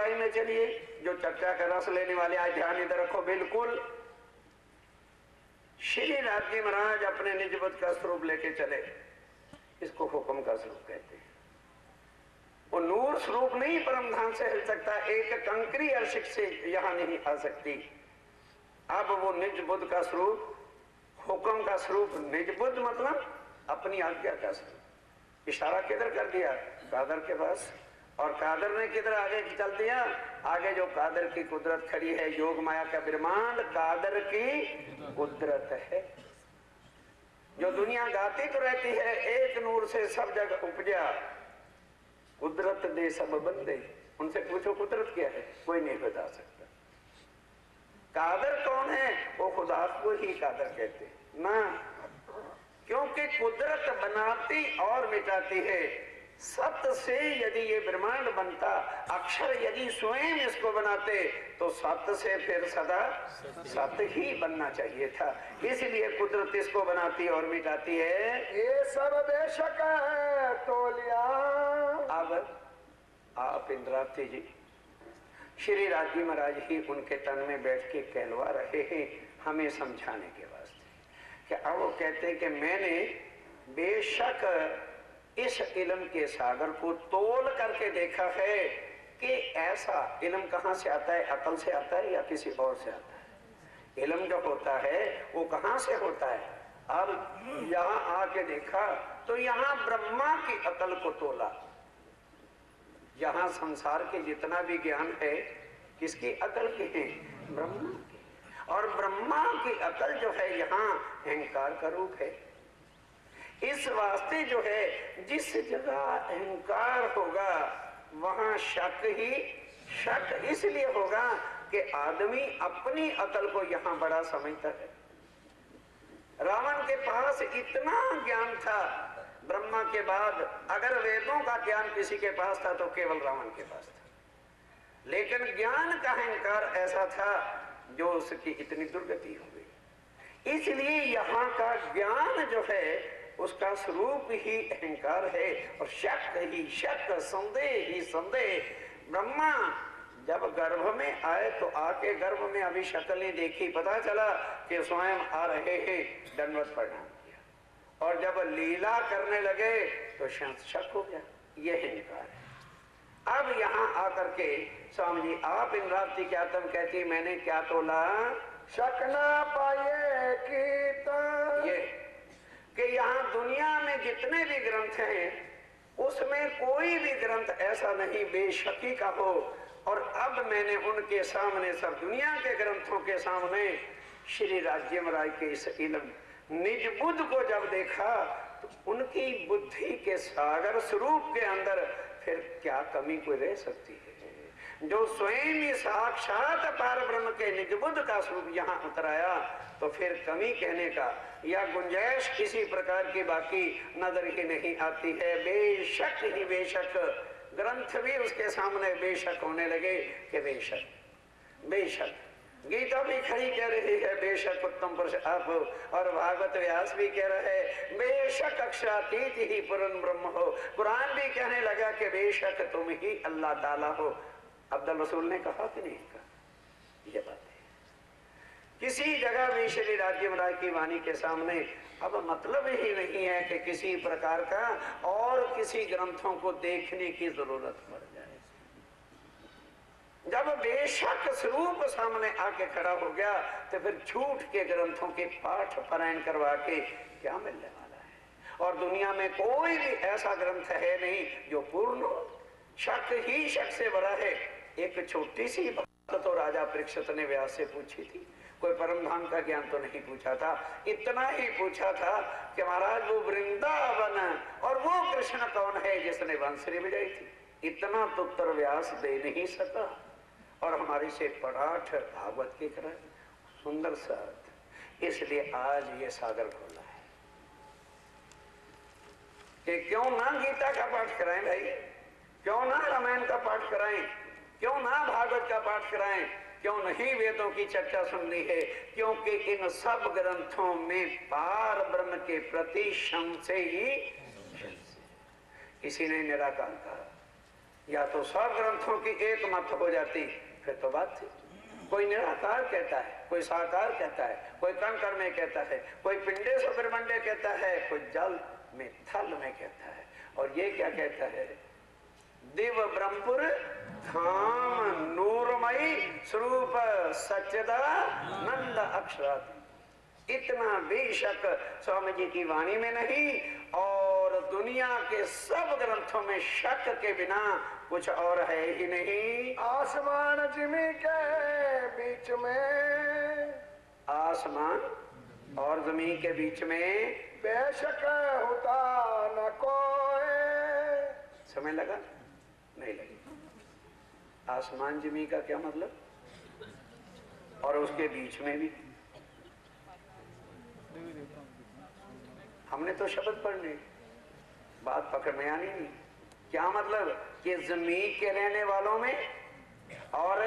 गहराई में चलिए, जो चर्चा का रस लेने वाले आज ध्यान इधर रखो बिल्कुल। श्री राज जी महाराज अपने निज बुद्ध का स्वरूप लेके चले, इसको हुक्म का स्वरूप कहते हैं। वो नूर स्वरूप नहीं परम धाम से हिल सकता, एक कंकरी अर्शिक से यहां नहीं आ सकती। अब वो निज बुद्ध का स्वरूप, हुक्म का स्वरूप, निज बुद्ध मतलब अपनी आज्ञा का स्वरूप। इशारा किधर कर दिया? कादर के पास। और कादर ने किधर आगे चल दिया? आगे जो कादर की कुदरत खड़ी है, योग माया का ब्रह्मांड कादर की कुदरत है। जो दुनिया गाती तो रहती है एक नूर से सब जगह उपजा, कुदरत दे सब बंदे। उनसे पूछो कुदरत क्या है, कोई नहीं बता सकता। कादर कौन है? वो खुदा को ही कादर कहते ना, क्योंकि कुदरत बनाती और मिटाती है। सत्य से यदि ये ब्रह्मांड बनता, अक्षर यदि स्वयं इसको बनाते, तो सत्य से फिर सदा सत्य ही बनना चाहिए था। इसलिए कुदरत इसको बनाती और मिटाती है। ये सब बेशक है तोलिया। अब आप इंद्रावती जी, श्री राज जी महाराज ही उनके तन में बैठ के कहलवा रहे हैं हमें समझाने के वास्ते। कि अब वो कहते हैं कि मैंने बेशक इस इल्म के सागर को तोल करके देखा है कि ऐसा इल्म कहाँ से आता है, अकल से आता है या किसी और से आता है? इल्म जो होता है वो कहाँ से होता है? अब यहाँ आके देखा तो यहाँ ब्रह्मा की अकल को तोला। यहाँ संसार के जितना भी ज्ञान है किसकी अकल के है? ब्रह्मा की। और ब्रह्मा की अकल जो है यहाँ अहंकार का रूप है। इस वास्ते जो है जिस जगह अहंकार होगा वहां शक ही शक इसलिए होगा कि आदमी अपनी अकल को यहां बड़ा समझता है। रावण के पास इतना ज्ञान था, ब्रह्मा के बाद अगर वेदों का ज्ञान किसी के पास था तो केवल रावण के पास था। लेकिन ज्ञान का अहंकार ऐसा था जो उसकी इतनी दुर्गति हो गई। इसलिए यहाँ का ज्ञान जो है उसका स्वरूप ही अहंकार है और शक ही शक, संदेह ही संदेह। ब्रह्मा जब गर्भ में आए तो आके गर्भ में अभी शक्ल नहीं देखी, पता चला कि स्वयं आ रहे हैं, दंडवत प्रणाम किया। और जब लीला करने लगे तो शक हो गया, ये अहंकार है। अब यहाँ आकर के स्वामी जी आप इंद्रावती क्या तुम कहती मैंने क्या तोला? शक ना पाए कीर्तन। ये कि यहाँ दुनिया में जितने भी ग्रंथ हैं उसमें कोई भी ग्रंथ ऐसा नहीं बेशकी का हो। और अब मैंने उनके सामने, सब दुनिया के ग्रंथों के सामने श्री राज्य महाराज के इस इल्म निज बुद्ध को जब देखा तो उनकी बुद्धि के सागर स्वरूप के अंदर फिर क्या कमी कोई रह सकती है? जो स्वयं ही साक्षात पार ब्रह्म के निज बुद्ध का स्वरूप यहाँ उतराया तो फिर कमी कहने का या गुंजाइश किसी प्रकार की बाकी नजर ही नहीं आती है। बेशक ही बेशक ग्रंथ भी उसके सामने बेशक होने लगे कि बेशक बेशक। गीता भी खड़ी कह रही है बेशक उत्तम पुरुष आप हो, और भागवत व्यास भी कह रहे हैं बेशक अक्षरातीत ही पूर्ण ब्रह्म हो। कुरान भी कहने लगा कि बेशक तुम ही अल्लाह ताला हो। अब्दुल रसूल ने कहा कि नहीं कहा? ये बात है। किसी जगह भी श्री राज्य महाराज की वाणी के सामने अब मतलब ही नहीं है कि किसी प्रकार का और किसी ग्रंथों को देखने की जरूरत पड़ जाए। जब बेशक स्वरूप सामने आके खड़ा हो गया तो फिर झूठ के ग्रंथों के पाठ पारायण करवा के क्या मिलने वाला है? और दुनिया में कोई भी ऐसा ग्रंथ है नहीं जो पूर्ण हो। शक ही शक से भरा है। एक छोटी सी बात तो राजा परीक्षित ने व्यास से पूछी थी, कोई परम धाम का ज्ञान तो नहीं पूछा था। इतना ही पूछा था कि महाराज वो वृंदावन और वो कृष्ण कौन है जिसने बांसुरी बजाई थी? इतना तो उत्तर व्यास दे नहीं सका। और हमारे से पराठ भागवत की तरह सुंदर सा अर्थ। इसलिए आज ये सागर खोला है कि क्यों ना गीता का पाठ कराएं भाई, क्यों ना रामायण का पाठ कराएं, क्यों ना भागवत का पाठ कराएं, क्यों नहीं वेदों की चर्चा सुननी है? क्योंकि इन सब ग्रंथों में पार ब्रह्म के प्रति संशय ही। किसी ने निराकार कहा, या तो 100 ग्रंथों की एक मत हो जाती, फिर तो बात थी। कोई निराकार कहता है, कोई साकार कहता है, कोई कण कण में कहता है, कोई पिंडे से ब्रह्मंडे कहता है, कोई जल में थल में कहता है। और ये क्या कहता है? दिव ब्रह्मपुर धाम नूरमयी स्वरूप सच्चिदानंद अक्षरात्। इतना बेशक स्वामी जी की वाणी में नहीं और दुनिया के सब ग्रंथों में शक के बिना कुछ और है ही नहीं। आसमान जमीन के बीच में, आसमान और जमीन के बीच में बेशक होता न कोई। समय लगा? नहीं लगी। आसमान जमीन का क्या मतलब? और उसके बीच में भी हमने तो शब्द पढ़ने, बात पकड़ में आनी नहीं। क्या मतलब? कि जमीन के रहने वालों में और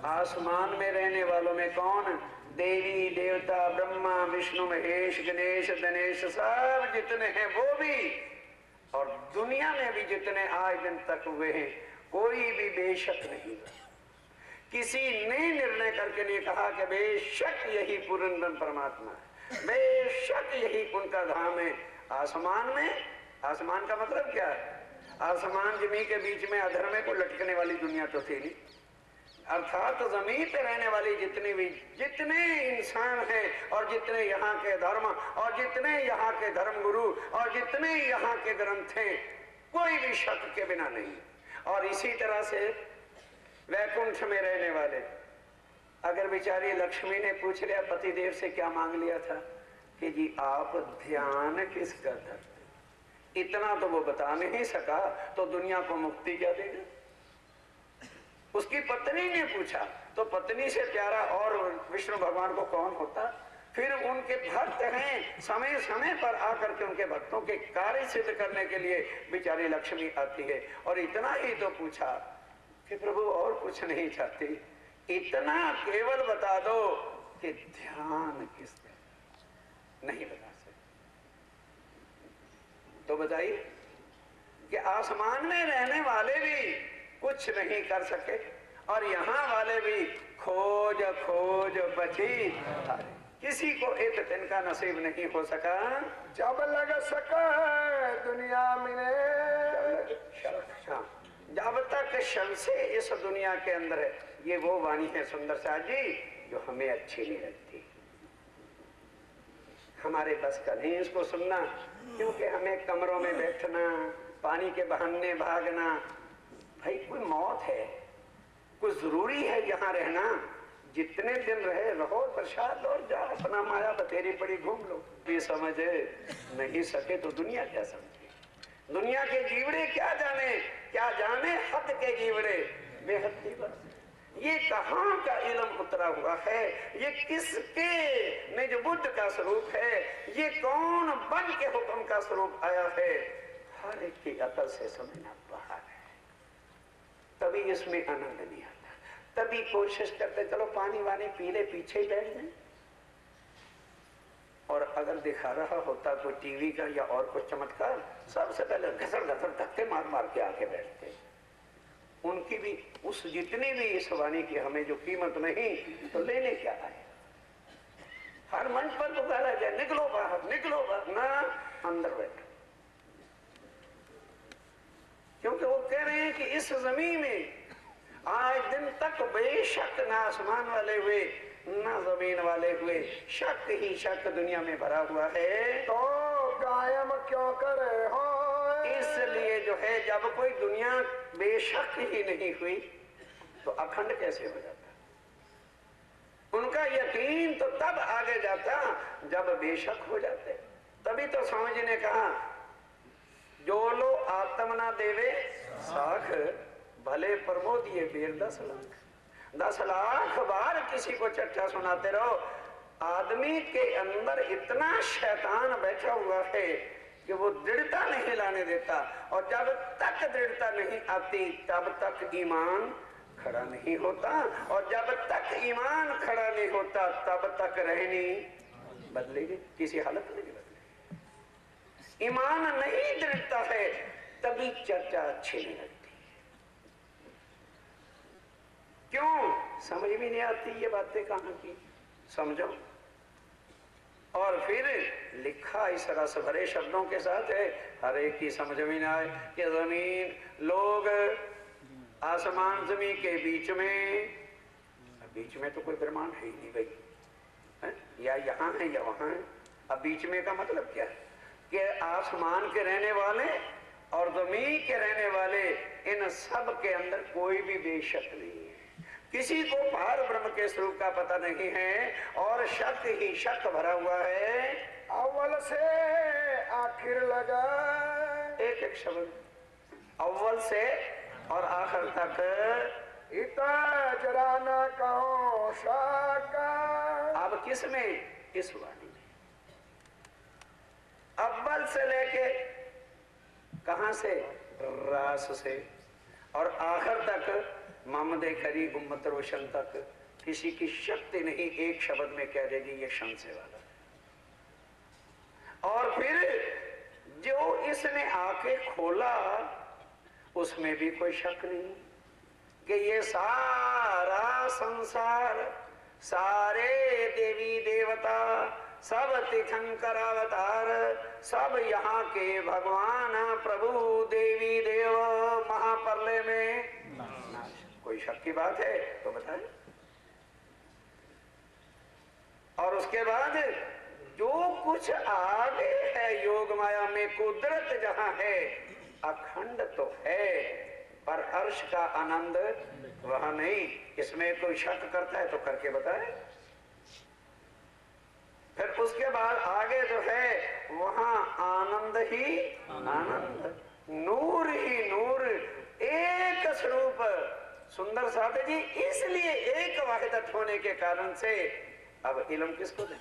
आसमान में रहने वालों में कौन? देवी देवता ब्रह्मा विष्णु महेश गणेश गणेश सब जितने हैं वो भी, और दुनिया में भी जितने आज दिन तक हुए हैं, कोई भी बेशक नहीं। किसी ने निर्णय करके नहीं कहा कि बेशक यही पूर्ण परमात्मा है, बेशक यही उनका धाम है। आसमान में, आसमान का मतलब क्या है? आसमान जमीन के बीच में अधर्मे को लटकने वाली दुनिया तो थी नहीं। अर्थात जमीन पे रहने वाली जितने इंसान हैं और जितने यहाँ के धर्म और जितने यहाँ के धर्म गुरु और जितने यहाँ के ग्रंथ हैं, कोई भी शक के बिना नहीं। और इसी तरह से वैकुंठ में रहने वाले, अगर बेचारी लक्ष्मी ने पूछ लिया पतिदेव से, क्या मांग लिया था कि जी आप ध्यान किसका करते, इतना तो वो बता नहीं सका, तो दुनिया को मुक्ति क्या देगा? उसकी पत्नी ने पूछा, तो पत्नी से प्यारा और विष्णु भगवान को कौन होता? फिर उनके भक्त हैं, समय समय पर आकर के उनके भक्तों के कार्य सिद्ध करने के लिए बेचारी लक्ष्मी आती है। और इतना ही तो पूछा कि प्रभु और कुछ नहीं चाहती, इतना केवल बता दो कि ध्यान किसने, नहीं बता सकते। तो बताइए कि आसमान में रहने वाले भी कुछ नहीं कर सके और यहाँ वाले भी खोज खोज बची, किसी को एक दिन का नसीब नहीं हो सका। जब लग सका दुनिया मिले, जब तक शम से इस दुनिया के अंदर है। ये वो वाणी है सुंदर साज जी जो हमें अच्छी नहीं लगती, हमारे बस का नहीं इसको सुनना, क्योंकि हमें कमरों में बैठना, पानी के बहाने भागना, भाई कोई मौत है, कुछ जरूरी है यहाँ रहना, जितने दिन रहे रहो, प्रसाद और जा, अपना माया बतेरी पड़ी घूम लो। ये समझ नहीं सके तो दुनिया क्या समझे? दुनिया के जीवड़े क्या जाने हद के जीवड़े बेहद बस। ये कहाँ का इल्म उतरा हुआ है? ये किसके निज बुद्ध का स्वरूप है? ये कौन बन के हुक्म का स्वरूप आया है? हर एक की अकल से समझना बाहर है, तभी इसमें आनंद नहीं आता। तभी कोशिश करते चलो पानी वानी पी ले, पीछे ही बैठ जाए। और अगर दिखा रहा होता कोई टीवी का या और कुछ चमत्कार, सबसे पहले घसर घसर धक्के मार मार के आके बैठते। उनकी भी उस जितनी भी इस वाणी की हमें जो कीमत नहीं, तो लेने क्या आए? हर मंच पर पुकारा जाए निकलो बाहर, निकलो बाहर, ना अंदर बैठो। क्योंकि वो कह रहे हैं कि इस जमीन में आज दिन तक बेशक ना आसमान वाले हुए ना जमीन वाले हुए, शक ही शक दुनिया में भरा हुआ है। तो कायम क्यों करे हो? इसलिए जो है जब कोई दुनिया बेशक ही नहीं हुई तो अखंड कैसे हो जाता? उनका यकीन तो तब आगे जाता जब बेशक हो जाते। तभी तो स्वामी जी ने कहा जो लो आत्म ना देवे साख, भले प्रमोद ये बेर 10 लाख। 10 लाख बार किसी को चर्चा सुनाते रहो, आदमी के अंदर इतना शैतान बैठा हुआ है कि वो दृढ़ता नहीं लाने देता। और जब तक दृढ़ता नहीं आती तब तक ईमान खड़ा नहीं होता, और जब तक ईमान खड़ा नहीं होता तब तक रहनी बदलेगी, किसी हालत में नहीं बदलेगी। ईमान नहीं दृढ़ता है तभी चर्चा अच्छी नहीं लगती। समझ भी नहीं आती ये बातें कहाँ की, समझो। और फिर लिखा इस रस भरे शब्दों के साथ है, हर एक की समझ में ना आए कि जमीन, लोग, आसमान जमीन के बीच में तो कोई ब्रह्मांड है ही नहीं भाई, है? या यहाँ है या वहाँ है। अब बीच में का मतलब क्या है कि आसमान के रहने वाले और जमीन के रहने वाले, इन सब के अंदर कोई भी बेशक नहीं है। किसी को पार ब्रह्म के स्वरूप का पता नहीं है और शक ही शक भरा हुआ है। अव्वल से आखिर लगा, एक एक शब्द, अव्वल से और आखिर तक। इता जरा ना कहो शाका। अब किस में? इस वाणी में। अव्वल से लेके कहां से? रास से, और आखिर तक ममदे खरी उम्मत रोशन तक किसी की शक्ति नहीं एक शब्द में कह देगी ये शन से वाला। और फिर जो इसने आके खोला उसमें भी कोई शक नहीं कि ये सारा संसार, सारे देवी देवता, सब तीर्थंकर अवतार, सब यहाँ के भगवान प्रभु देवी देव महाप्रलय में कोई शक की बात है तो बताएं। और उसके बाद जो कुछ आगे है योग माया में, कुदरत जहां है अखंड तो है, पर हर्ष का आनंद वहां नहीं। इसमें कोई शक करता है तो करके बताए। फिर उसके बाद आगे जो है वहां आनंद ही आनंद, नूर ही नूर, एक स्वरूप। सुंदर साधे जी, इसलिए एक वाहिदत होने के कारण से अब इल्म किसको दें?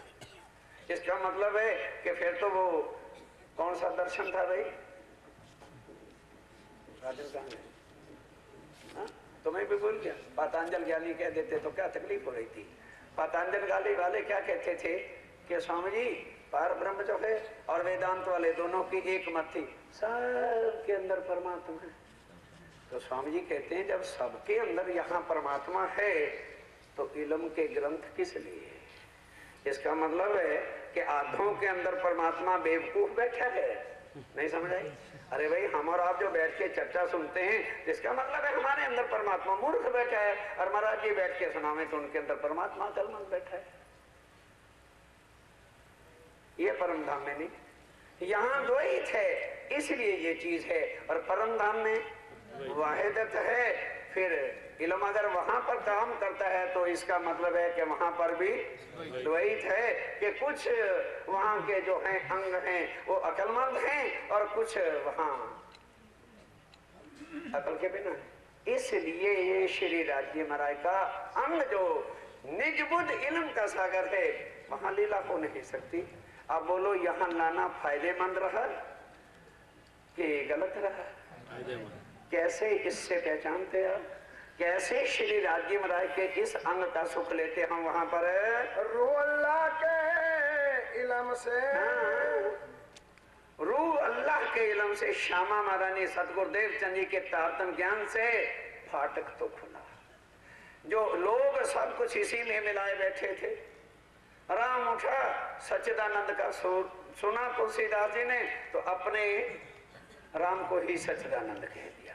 इसका मतलब है कि फिर तो वो कौन सा दर्शन था भाई? राजन कहां है? तुम्हें भी भूल गया? पतंजल ज्ञानी कह देते तो क्या तकलीफ हो रही थी। पतंजल ज्ञानी वाले क्या कहते थे कि स्वामी जी पार ब्रह्म जो है और वेदांत वाले दोनों की एक मत थी, सबके अंदर परमात्मा है। तो स्वामी जी कहते हैं जब सबके अंदर यहाँ परमात्मा है तो इल्म के ग्रंथ किस लिए? इसका मतलब है कि आधों के अंदर परमात्मा बेवकूफ बैठा है। नहीं समझ आई? अरे भाई हम और आप जो बैठ के चर्चा सुनते हैं इसका मतलब है हमारे अंदर परमात्मा मूर्ख बैठा है, और महाराज जी बैठ के सुनावे तो उनके अंदर परमात्मा अकलमंद बैठा है। ये परम धाम में नहीं, यहाँ द्वैत है इसलिए ये चीज है, और परम धाम में वाहिदत है। फिर इल्म अगर वहां पर काम करता है तो इसका मतलब है कि वहां पर भी द्वैत है कि कुछ वहां के जो हैं अंग हैं वो अकलमंद हैं और कुछ वहां अकल के बिना है। इसलिए ये श्री राज्य महाराज का अंग जो निज बुद्ध इल्म का सागर है वहां लीला हो नहीं सकती। अब बोलो यहाँ लाना फायदेमंद रहा कि गलत रहा? कैसे इससे पहचानते हैं? कैसे श्री राज्य महाराज के इस अंग का सुख लेते हम वहां पर? रू अल्लाह के इल्म से, रू अल्लाह के इल्म से, श्यामा महारानी सतगुरुदेव चंद जी के तारतम ज्ञान से फाटक तो खुला। जो लोग सब कुछ इसी में मिलाए बैठे थे, राम उठा सच्चिदानंद का सुना तुलसीदास जी ने तो अपने राम को ही सच्चिदानंद कह दिया।